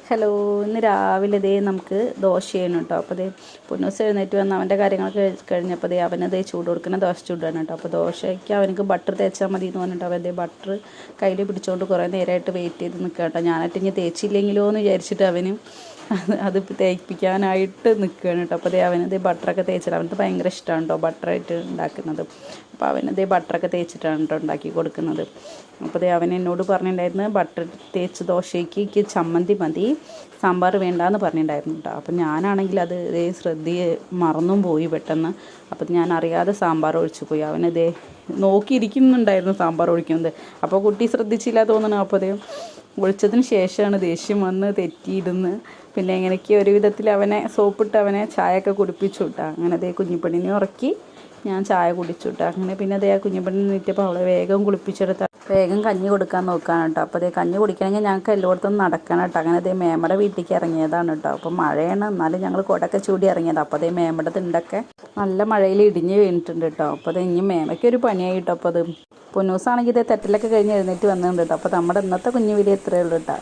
Hello, ഇന്ന് രാവിലെ ദേ നമുക്ക് ദോശ ചെയ്യണം കേട്ടോ. അപ്പോൾ ദേ പൊന്നൂസ് എഴുന്നേറ്റ് വന്ന് അവൻ്റെ കാര്യങ്ങളൊക്കെ കഴിഞ്ഞപ്പോൾ ദേ അവനതേ ചൂട് കൊടുക്കുന്ന ദോശ ചൂടാണ് കേട്ടോ. അപ്പോൾ ദോശയ്ക്ക് അവനക്ക് ബട്ടർ തേച്ചാൽ മതി എന്ന് പറഞ്ഞിട്ട് അവൻ ദേ ബട്ടർ കയ്യിൽ പിടിച്ചുകൊണ്ട് കുറേ നേരമായിട്ട് വെയിറ്റ് ചെയ്ത് നിൽക്കുക കേട്ടോ. ഞാനായിട്ട് ഇനി തേച്ചില്ലെങ്കിലോ എന്ന് വിചാരിച്ചിട്ട് അവനും അത് തേപ്പിക്കാനായിട്ട് നിൽക്കുകയാണ് കേട്ടോ. അപ്പോൾ ദേ അവനതേ ബട്ടറൊക്കെ തേച്ചിട്ട് അവനത് ഭയങ്കര ഇഷ്ടമാണ് കേട്ടോ ബട്ടറായിട്ട് ഉണ്ടാക്കുന്നത്. അപ്പോൾ അവനതേ ബട്ടറൊക്കെ തേച്ചിട്ടാണ് കേട്ടോ ഉണ്ടാക്കി കൊടുക്കുന്നത്. അപ്പോൾ ദേ അവൻ എന്നോട് പറഞ്ഞിട്ടുണ്ടായിരുന്നു ബട്ടർ തേച്ച് ദോശയ്ക്ക് ചമ്മന്തി മതി, സാമ്പാർ വേണ്ടാന്ന് പറഞ്ഞിട്ടുണ്ടായിരുന്നു കേട്ടോ. അപ്പം ഞാനാണെങ്കിൽ അത് ഇതേ മറന്നും പോയി പെട്ടെന്ന്. അപ്പം ഞാൻ അറിയാതെ സാമ്പാർ ഒഴിച്ചു പോയി. അവനതേ നോക്കിയിരിക്കുന്നുണ്ടായിരുന്നു സാമ്പാർ ഒഴിക്കുന്നത്. അപ്പോൾ കുട്ടി ശ്രദ്ധിച്ചില്ല തോന്നണം. അപ്പോൾ അതേ ഒഴിച്ചതിന് ശേഷമാണ് ദേഷ്യം വന്ന് തെറ്റിയിടുന്ന്. പിന്നെ എങ്ങനെയൊക്കെ ഒരു വിധത്തിൽ അവനെ സോപ്പിട്ട് അവനെ ചായയൊക്കെ കുടിപ്പിച്ചു വിട്ടാ. അങ്ങനെ അതേ കുഞ്ഞിപ്പെണ്ണിനെ ഉറക്കി ഞാൻ ചായ കുടിച്ചു വിട്ടാ. അങ്ങനെ പിന്നെ അതേ ആ കുഞ്ഞിപ്പെണ്ണിന് നീറ്റിയപ്പോൾ അവളെ വേഗം കുളിപ്പിച്ചെടുത്താൽ വേഗം കഞ്ഞി കൊടുക്കാൻ നോക്കുകയാണ് കേട്ടോ. അപ്പോൾ അതേ കഞ്ഞി കുടിക്കണമെങ്കിൽ ഞങ്ങൾക്ക് എല്ലായിടത്തും നടക്കണം കേട്ടോ. അങ്ങനെ അതേ മേമ്മയുടെ വീട്ടിലേക്ക് ഇറങ്ങിയതാണ് കേട്ടോ. അപ്പോൾ മഴയാണ്, എന്നാലും ഞങ്ങൾ കുടയൊക്കെ ചൂടി ഇറങ്ങിയത്. അപ്പോൾ അതേ മേമ്മയുടെ തിണ്ടൊക്കെ നല്ല മഴയിൽ ഇടിഞ്ഞ് വീണിട്ടുണ്ട് കേട്ടോ. അപ്പോൾ അത് ഇനി മേമയ്ക്ക് ഒരു പണിയായി കേട്ടോ. അപ്പോൾ അത് പൊന്നൂസാണെങ്കിൽ ഇതേ തെറ്റലൊക്കെ കഴിഞ്ഞ് എഴുന്നേറ്റ് വന്നിട്ടുണ്ട് കേട്ടോ. അപ്പോൾ നമ്മുടെ ഇന്നത്തെ കുഞ്ഞു വീഡിയോ ഇത്രയേ ഉള്ളൂ കേട്ടോ.